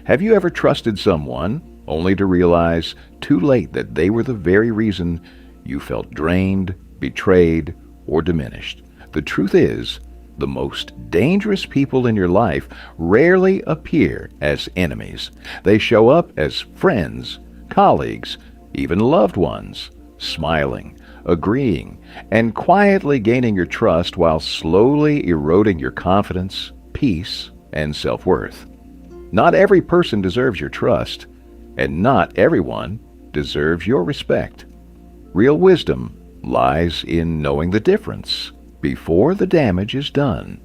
Have you ever trusted someone only to realize too late that they were the very reason you felt drained, betrayed, or diminished? The truth is, the most dangerous people in your life rarely appear as enemies. They show up as friends, colleagues, even loved ones, smiling, agreeing, and quietly gaining your trust while slowly eroding your confidence, peace, and self-worth. Not every person deserves your trust, and not everyone deserves your respect. Real wisdom lies in knowing the difference before the damage is done.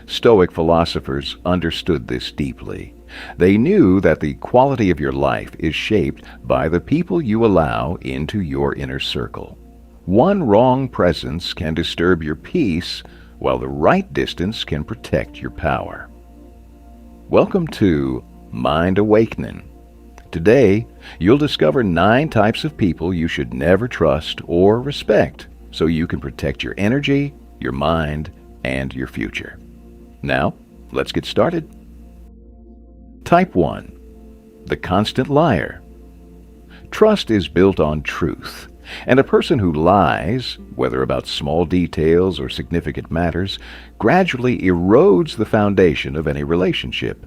Stoic philosophers understood this deeply. They knew that the quality of your life is shaped by the people you allow into your inner circle. One wrong presence can disturb your peace, while the right distance can protect your power. Welcome to Mind Awakening. Today, you'll discover 9 types of people you should never trust or respect, so you can protect your energy, your mind, and your future. Now, let's get started. Type 1. The constant liar. Trust is built on truth, and a person who lies, whether about small details or significant matters, gradually erodes the foundation of any relationship.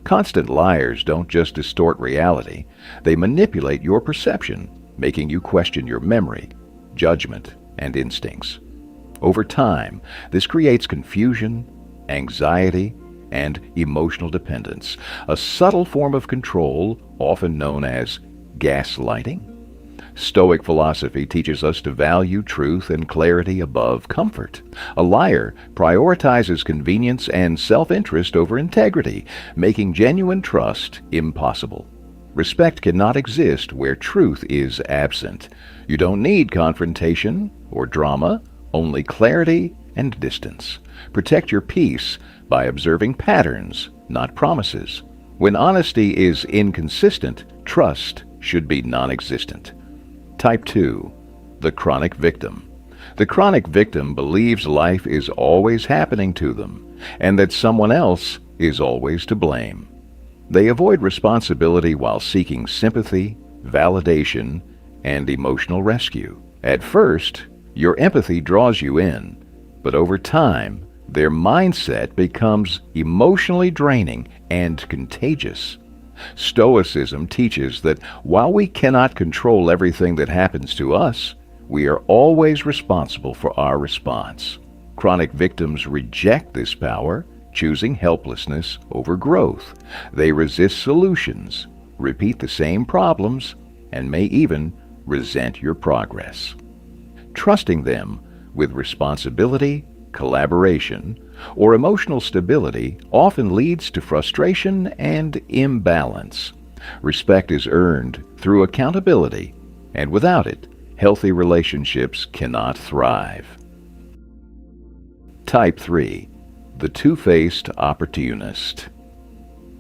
Constant liars don't just distort reality, they manipulate your perception, making you question your memory, judgment, and instincts. Over time, this creates confusion, anxiety, and emotional dependence, a subtle form of control often known as gaslighting. Stoic philosophy teaches us to value truth and clarity above comfort. A liar prioritizes convenience and self-interest over integrity, making genuine trust impossible. Respect cannot exist where truth is absent. You don't need confrontation or drama, only clarity and distance. Protect your peace by observing patterns, not promises. When honesty is inconsistent, trust should be non-existent. Type 2. The chronic victim. The chronic victim believes life is always happening to them, and that someone else is always to blame. They avoid responsibility while seeking sympathy, validation, and emotional rescue. At first, your empathy draws you in, but over time, their mindset becomes emotionally draining and contagious. Stoicism teaches that while we cannot control everything that happens to us, we are always responsible for our response. Chronic victims reject this power, choosing helplessness over growth. They resist solutions, repeat the same problems, and may even resent your progress. Trusting them with responsibility, collaboration, or emotional stability often leads to frustration and imbalance. Respect is earned through accountability, and without it, healthy relationships cannot thrive. Type 3. The two-faced opportunist.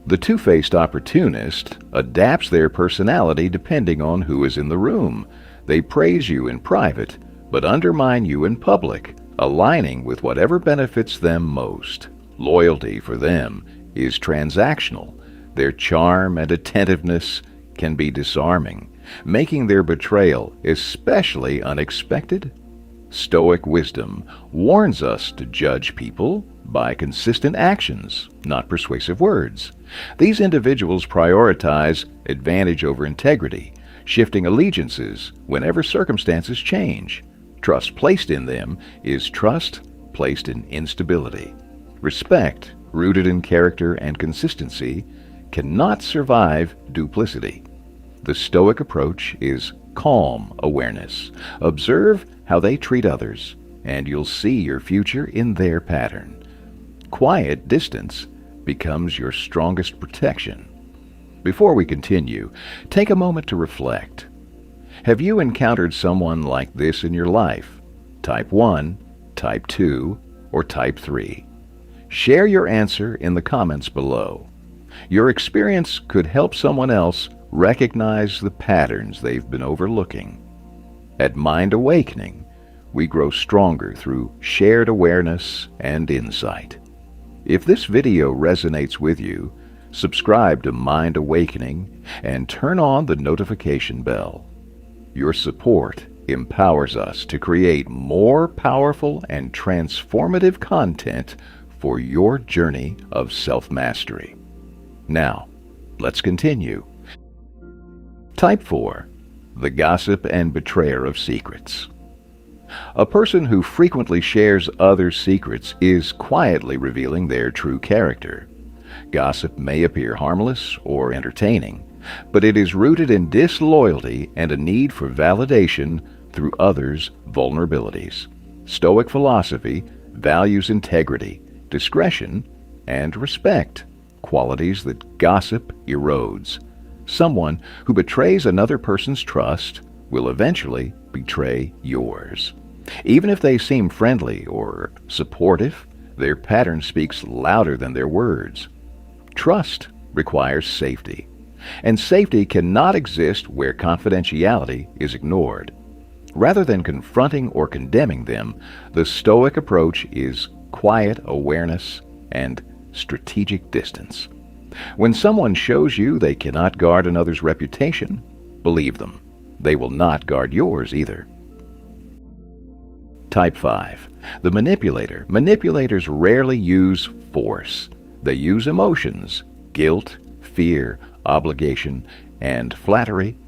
The two-faced opportunist adapts their personality depending on who is in the room. They praise you in private, but undermine you in public, aligning with whatever benefits them most. Loyalty for them is transactional. Their charm and attentiveness can be disarming, making their betrayal especially unexpected. Stoic wisdom warns us to judge people by consistent actions, not persuasive words. These individuals prioritize advantage over integrity, shifting allegiances whenever circumstances change. Trust placed in them is trust placed in instability. Respect, rooted in character and consistency, cannot survive duplicity. The Stoic approach is calm awareness. Observe how they treat others, and you'll see your future in their pattern. Quiet distance becomes your strongest protection. Before we continue, take a moment to reflect. Have you encountered someone like this in your life? Type 1, Type 2, or Type 3? Share your answer in the comments below. Your experience could help someone else recognize the patterns they've been overlooking. At Mind Awakening, we grow stronger through shared awareness and insight. If this video resonates with you, subscribe to Mind Awakening, and turn on the notification bell. Your support empowers us to create more powerful and transformative content for your journey of self-mastery. Now, let's continue. Type 4. The gossip and betrayer of secrets. A person who frequently shares others' secrets is quietly revealing their true character. Gossip may appear harmless or entertaining, but it is rooted in disloyalty and a need for validation through others' vulnerabilities. Stoic philosophy values integrity, discretion, and respect, qualities that gossip erodes. Someone who betrays another person's trust will eventually betray yours. Even if they seem friendly or supportive, their pattern speaks louder than their words. Trust requires safety, and safety cannot exist where confidentiality is ignored. Rather than confronting or condemning them, the Stoic approach is quiet awareness and strategic distance. When someone shows you they cannot guard another's reputation, believe them. They will not guard yours either. Type 5. The manipulator. Manipulators rarely use force. They use emotions, guilt, fear, obligation, and flattery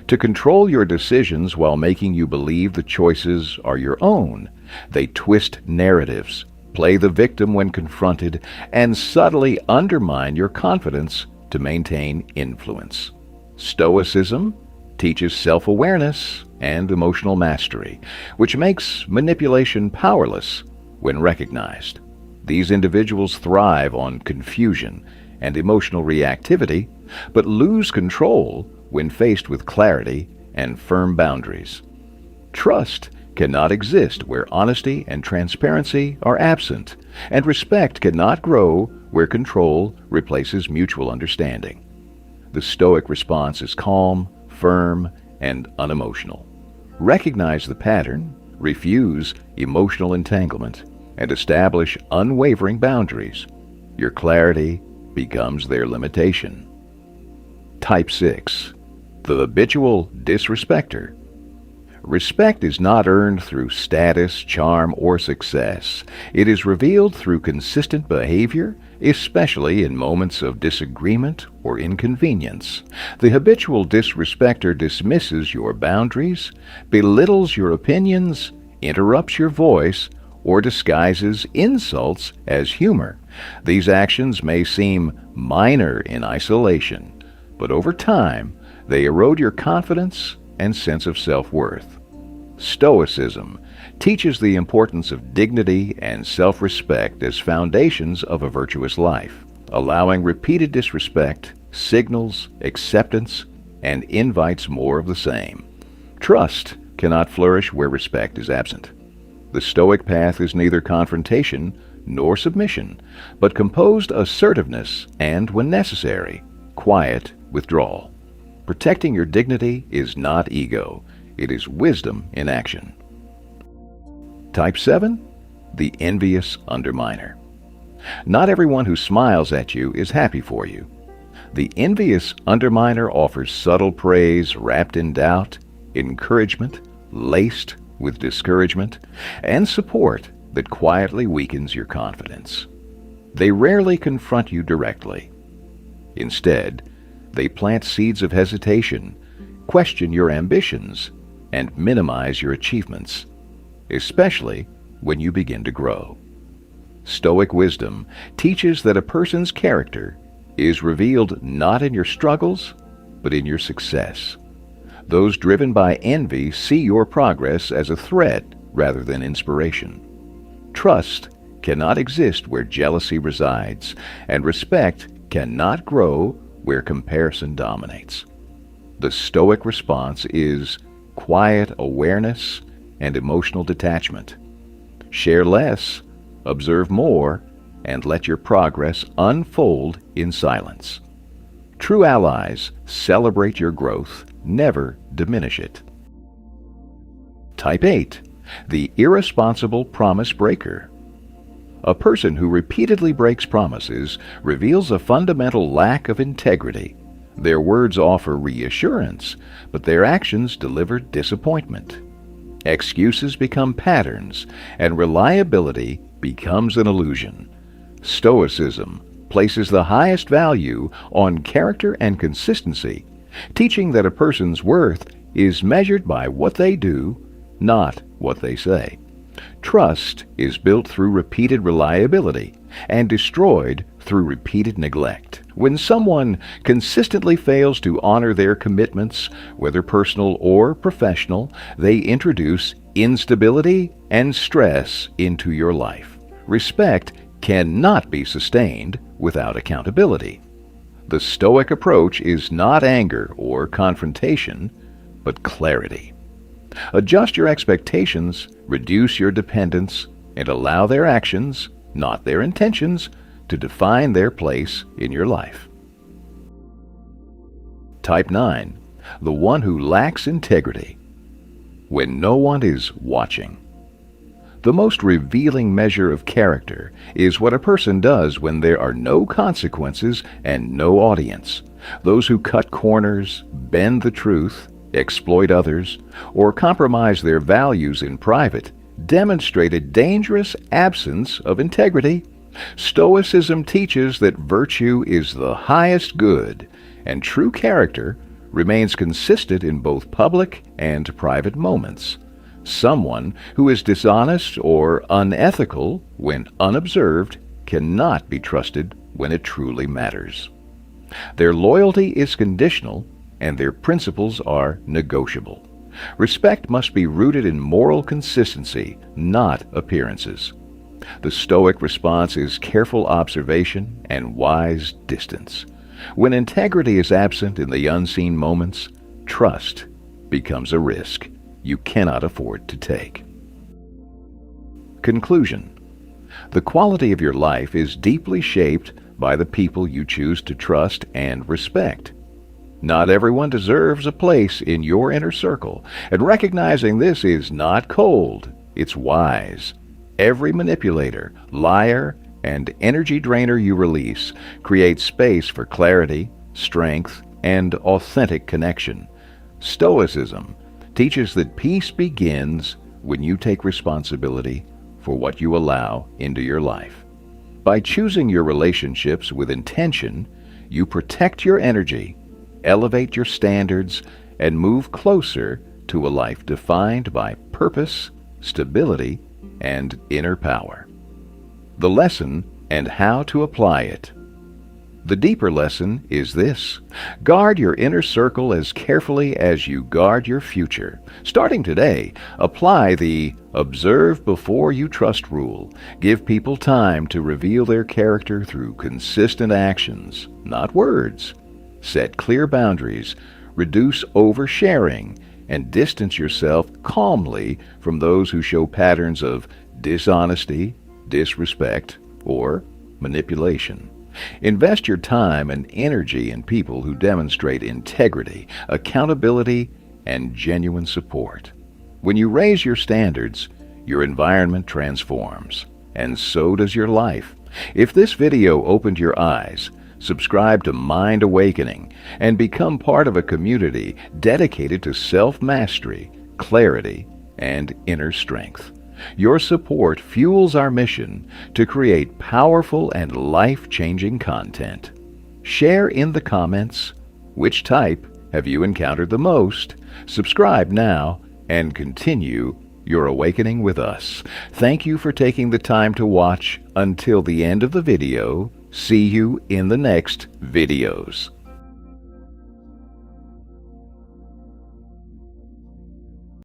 to control your decisions while making you believe the choices are your own. They twist narratives, play the victim when confronted, and subtly undermine your confidence to maintain influence. Stoicism teaches self-awareness and emotional mastery, which makes manipulation powerless when recognized. These individuals thrive on confusion and emotional reactivity, but lose control when faced with clarity and firm boundaries. Trust cannot exist where honesty and transparency are absent, and respect cannot grow where control replaces mutual understanding. The Stoic response is calm, firm, and unemotional. Recognize the pattern, refuse emotional entanglement, and establish unwavering boundaries. Your clarity becomes their limitation. Type 6. The habitual disrespecter. Respect is not earned through status, charm, or success. It is revealed through consistent behavior, especially in moments of disagreement or inconvenience. The habitual disrespecter dismisses your boundaries, belittles your opinions, interrupts your voice, or disguises insults as humor. These actions may seem minor in isolation, but over time, they erode your confidence and sense of self-worth. Stoicism teaches the importance of dignity and self-respect as foundations of a virtuous life. Allowing repeated disrespect signals acceptance and invites more of the same. Trust cannot flourish where respect is absent. The Stoic path is neither confrontation nor submission, but composed assertiveness and, when necessary, quiet withdrawal. Protecting your dignity is not ego. It is wisdom in action. Type 7. The envious underminer. Not everyone who smiles at you is happy for you. The envious underminer offers subtle praise wrapped in doubt, encouragement laced with discouragement, and support that quietly weakens your confidence. They rarely confront you directly. Instead, they plant seeds of hesitation, question your ambitions, and minimize your achievements, especially when you begin to grow. Stoic wisdom teaches that a person's character is revealed not in your struggles, but in your success. Those driven by envy see your progress as a threat rather than inspiration. Trust cannot exist where jealousy resides, and respect cannot grow where comparison dominates. The Stoic response is quiet awareness and emotional detachment. Share less, observe more, and let your progress unfold in silence. True allies celebrate your growth, never diminish it. Type 8. The irresponsible promise breaker. A person who repeatedly breaks promises reveals a fundamental lack of integrity. Their words offer reassurance, but their actions deliver disappointment. Excuses become patterns, and reliability becomes an illusion. Stoicism places the highest value on character and consistency, teaching that a person's worth is measured by what they do, not what they say. Trust is built through repeated reliability and destroyed through repeated neglect. When someone consistently fails to honor their commitments, whether personal or professional, they introduce instability and stress into your life. Respect cannot be sustained without accountability. The Stoic approach is not anger or confrontation, but clarity. Adjust your expectations, reduce your dependence, and allow their actions, not their intentions, to define their place in your life. Type 9. The one who lacks integrity. When no one is watching. The most revealing measure of character is what a person does when there are no consequences and no audience. Those who cut corners, bend the truth, exploit others, or compromise their values in private demonstrate a dangerous absence of integrity. Stoicism teaches that virtue is the highest good, and true character remains consistent in both public and private moments. Someone who is dishonest or unethical when unobserved cannot be trusted when it truly matters. Their loyalty is conditional, and their principles are negotiable. Respect must be rooted in moral consistency, not appearances. The Stoic response is careful observation and wise distance. When integrity is absent in the unseen moments, trust becomes a risk you cannot afford to take. Conclusion. The quality of your life is deeply shaped by the people you choose to trust and respect. Not everyone deserves a place in your inner circle, and recognizing this is not cold, it's wise. Every manipulator, liar, and energy drainer you release creates space for clarity, strength, and authentic connection. Stoicism teaches that peace begins when you take responsibility for what you allow into your life. By choosing your relationships with intention, you protect your energy, elevate your standards, and move closer to a life defined by purpose, stability, and inner power. The lesson and how to apply it. The deeper lesson is this: guard your inner circle as carefully as you guard your future. Starting today, apply the observe before you trust rule. Give people time to reveal their character through consistent actions, not words. Set clear boundaries, reduce oversharing, and distance yourself calmly from those who show patterns of dishonesty, disrespect, or manipulation. Invest your time and energy in people who demonstrate integrity, accountability, and genuine support. When you raise your standards, your environment transforms, and so does your life. If this video opened your eyes, subscribe to Mind Awakening and become part of a community dedicated to self-mastery, clarity, and inner strength. Your support fuels our mission to create powerful and life-changing content. Share in the comments which type have you encountered the most. Subscribe now and continue your awakening with us. Thank you for taking the time to watch until the end of the video. See you in the next videos.